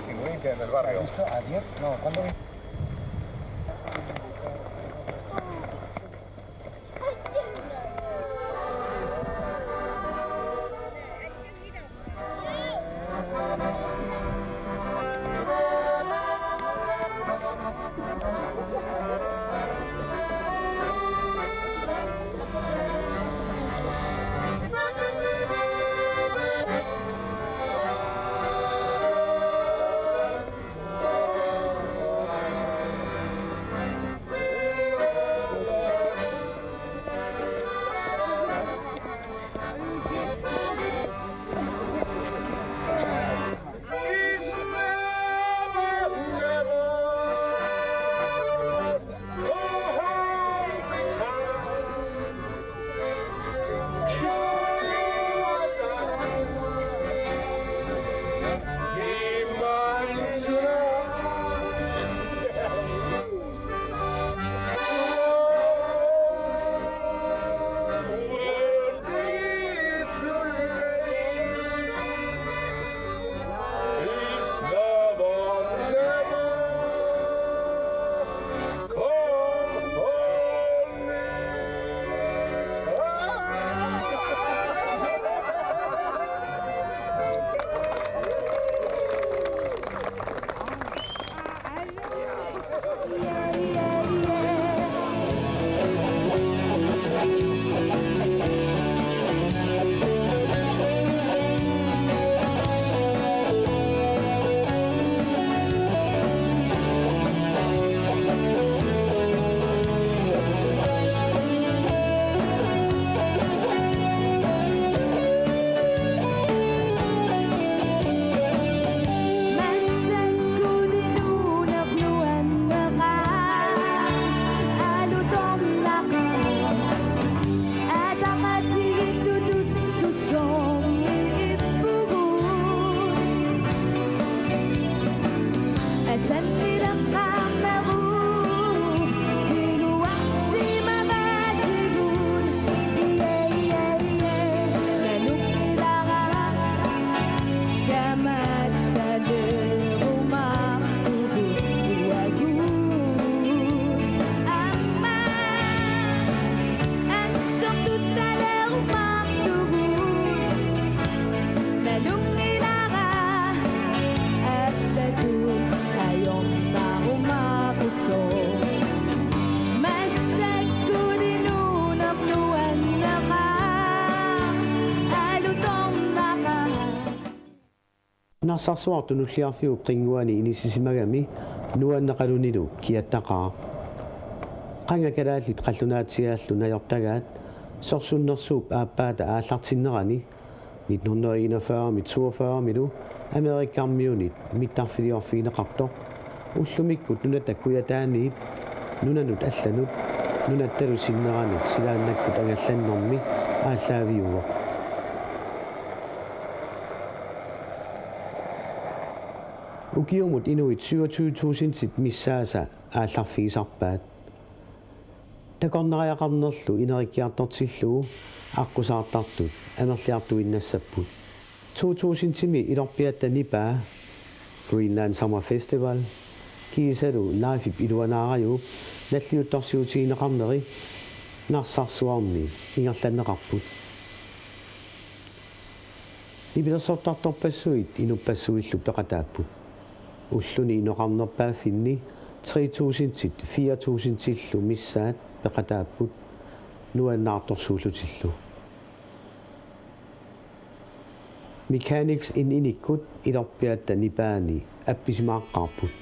limpia en el barrio. ¿Visto? Ayer, no, ¿cuándo vi? Narsarsuartunu lliarfiu qinguani inisisimagami nuannaqalunilu kiattaqaa qangakalaallit qallunaatigiaallu najortagaat sorsunnersuup aappaata aallartinnerani 1941 42 milu Amerikkarmiunit mittarfiliorfiineqartoq ullumikkut nunatakuyataaniit nunanut allanut nunattalusinneranut silaannakkut angallannermi aallaaviuvoq ukiumut inuit 27.000 sit missaasa aallarfiisarpaat takornariaqarnerlu inerikkiartortillu аққусаартартут амерлиартуиннассаппут 2000-тими илорпиаттанипаа Greenland Summer Festival кисалу лайфип илуанаариуп наллиутторсиутигинеқарнери нарсарсуарми ингерланнеқарпут ибилерсортарторпассуит инуппассуиллу пеқатааппут уллуни иноқарнерпааффинни 3000-тит 4000-тиллу миссаат пеқатааппут nuannaartorsuullutillu mechanics inikkut ilorpiatta nipaani appisimaaqqarput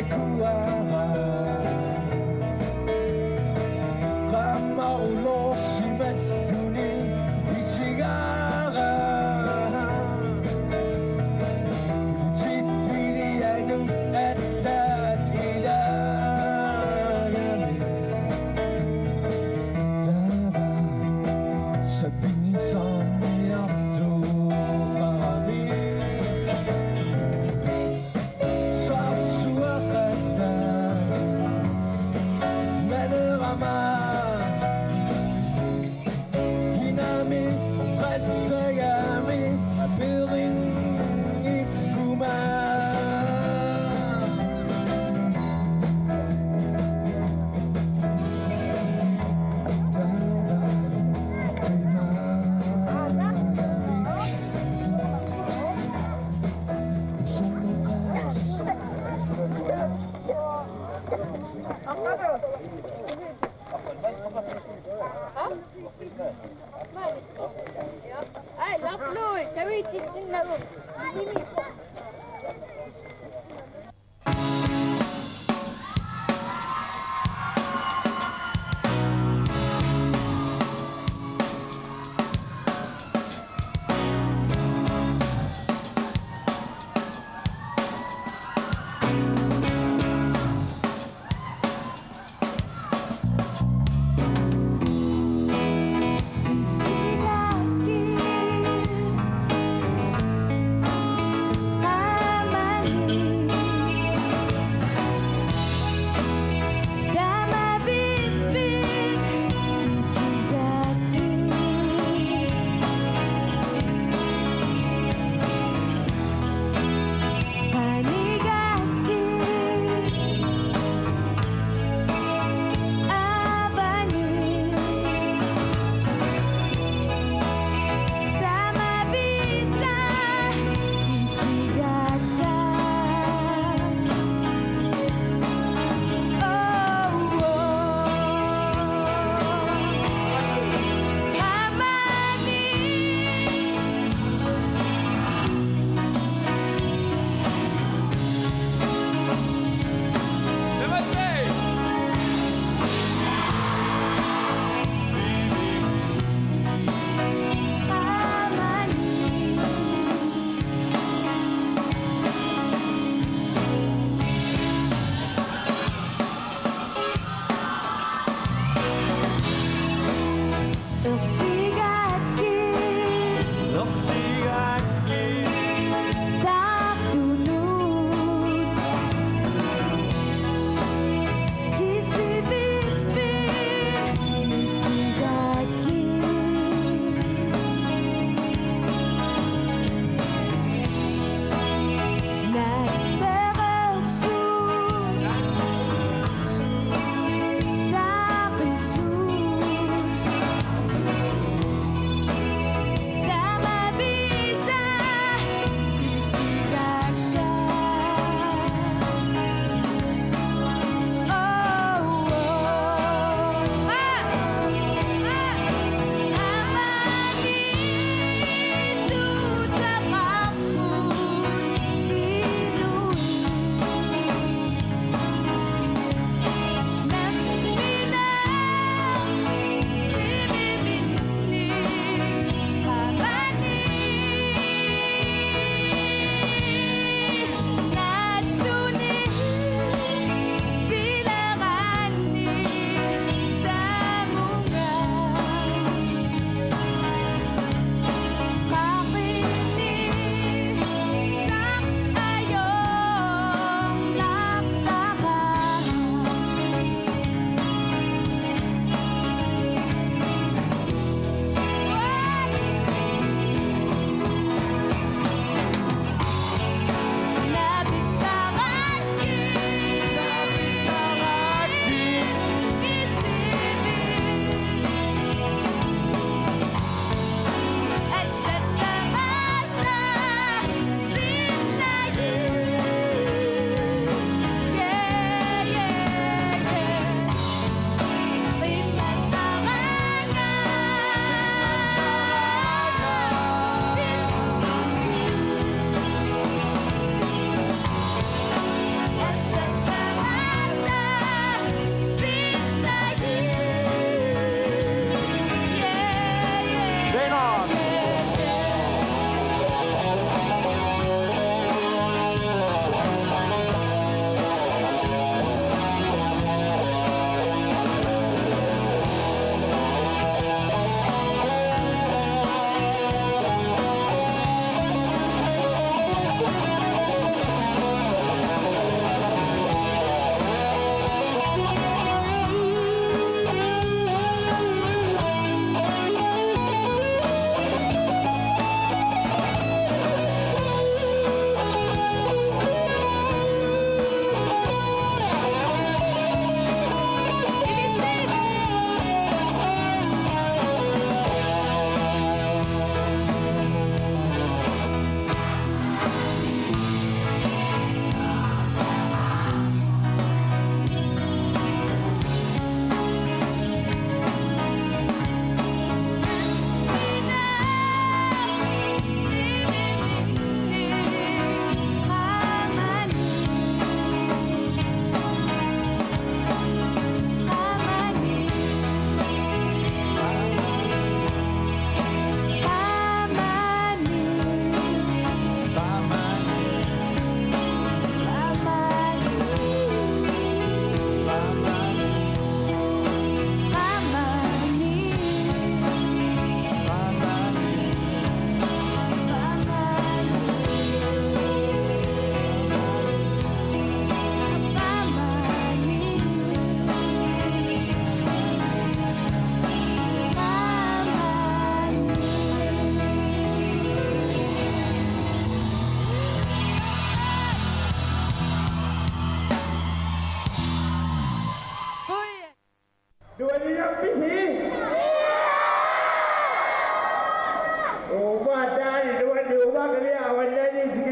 kuara Rama ulo si mesuni isigara Tipini anu at ilalami Daba sa pinsan niya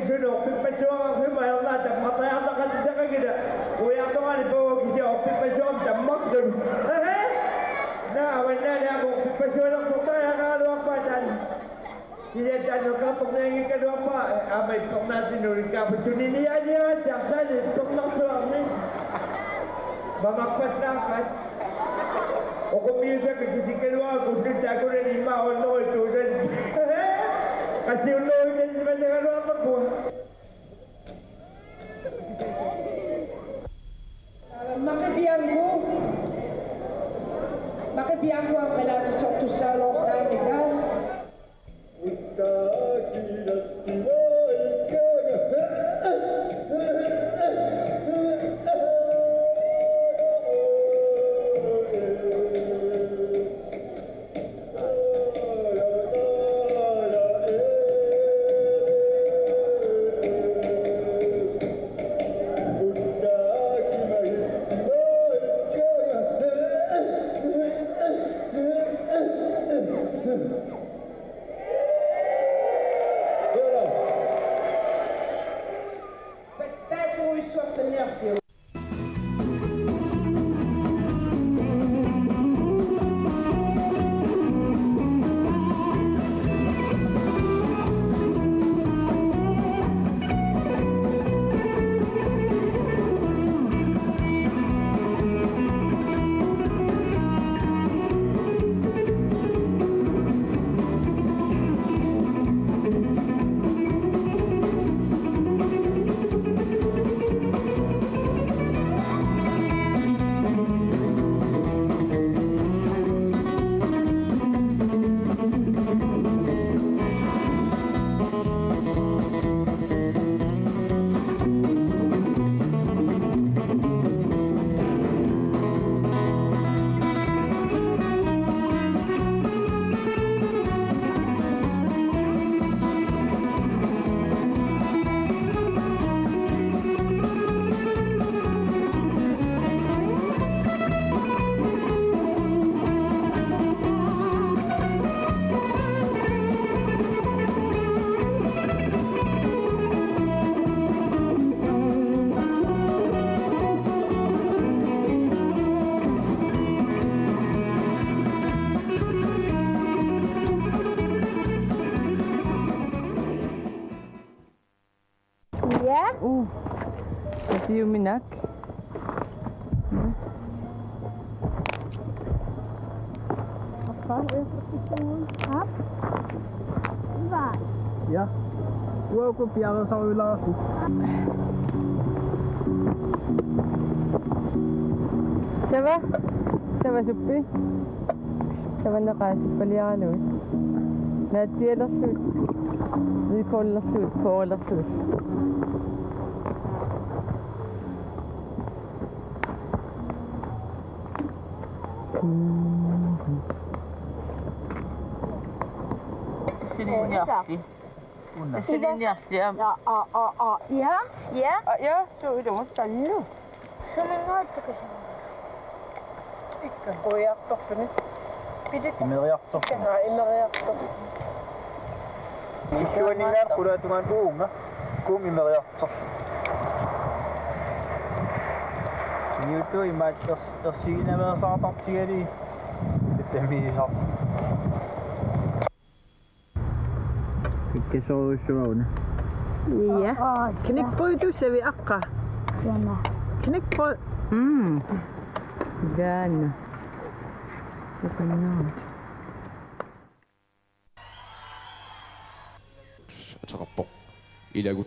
sunu pippajuang sumaya na ta mataya ta kan sa kagida kuya to ani po kisi pippajuang ta magdun na wala na ako pippajuang sa tayo ka apa dan kisi dan ka pengengi ka apa amai pernah sinuri ka betuni dia jaksa ni tong suang ni mamakpat na kan o kumisa ka kisi kedua gusto ta ko ni ma ono ito kasi ulo na sa mga apa ko. Makibiyan ko ang kailangan sa tusalok na ikaw. That's always something else. Ja? Ito yung minak. Wat is het voor? Hap? Waar? Ja. Wow, ko piyara sa ulo ako. Sama? Sama suppi? Sama nakasupaliano. Natsiya slut. Recall slut. Fall slut. Sininjahti. Sininjahti. Ja? Ja? Ja, så är det måste ju. Som en nöttekassa. Ikka kojaktoffini. Imeriaktoffini. Imeriaktoffini. Isuaningar kuratungan uunga. Kung imeriaktoffini. Niutu imat siinä mä saatat siedi. Sitten miisas. Ikke så usuun. Ja. Knäckbröd vi akka. Tämä. Knäckbröd. Gana. Ito na. 작업복 이래굿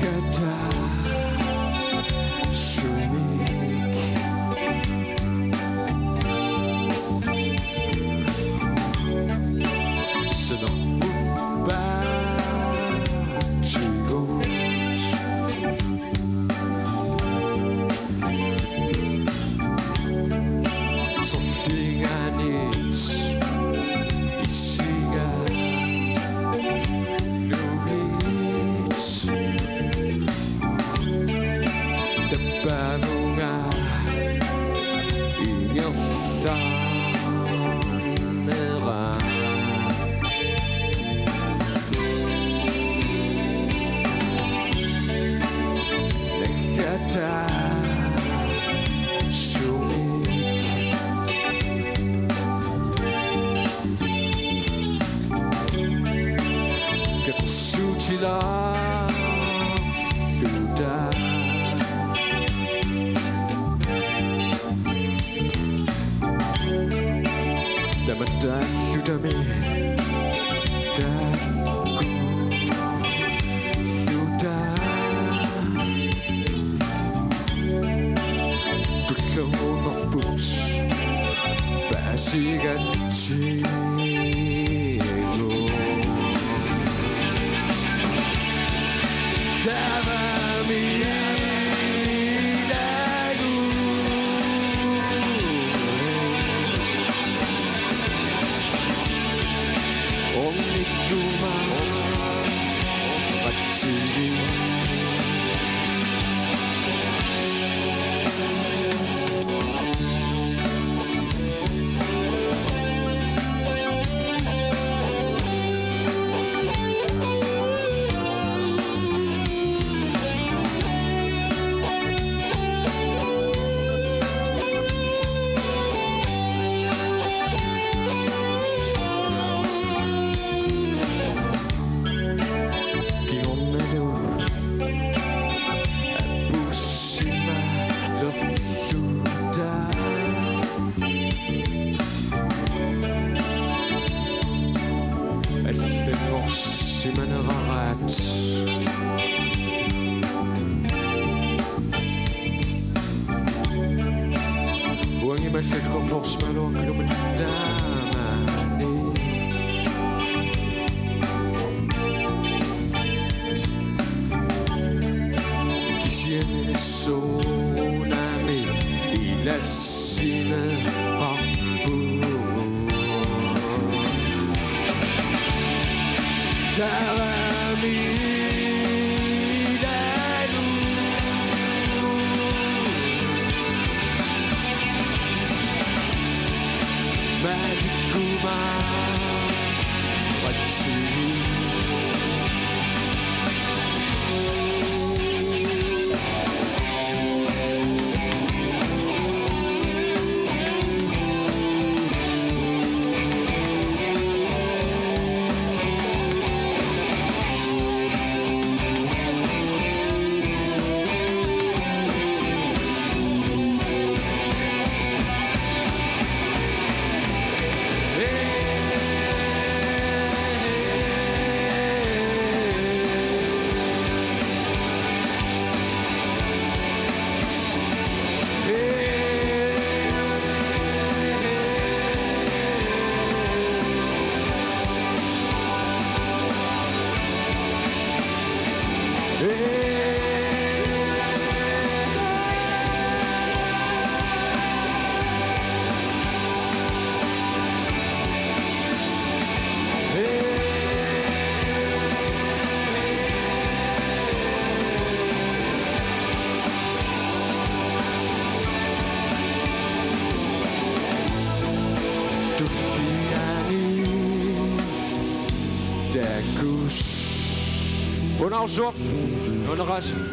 내가 다 뭔가 인형싸느라 내가 다 수치라 루다 다마다 루다미 다구 루다 불러오는 붓 바시같이 Undersort, underret.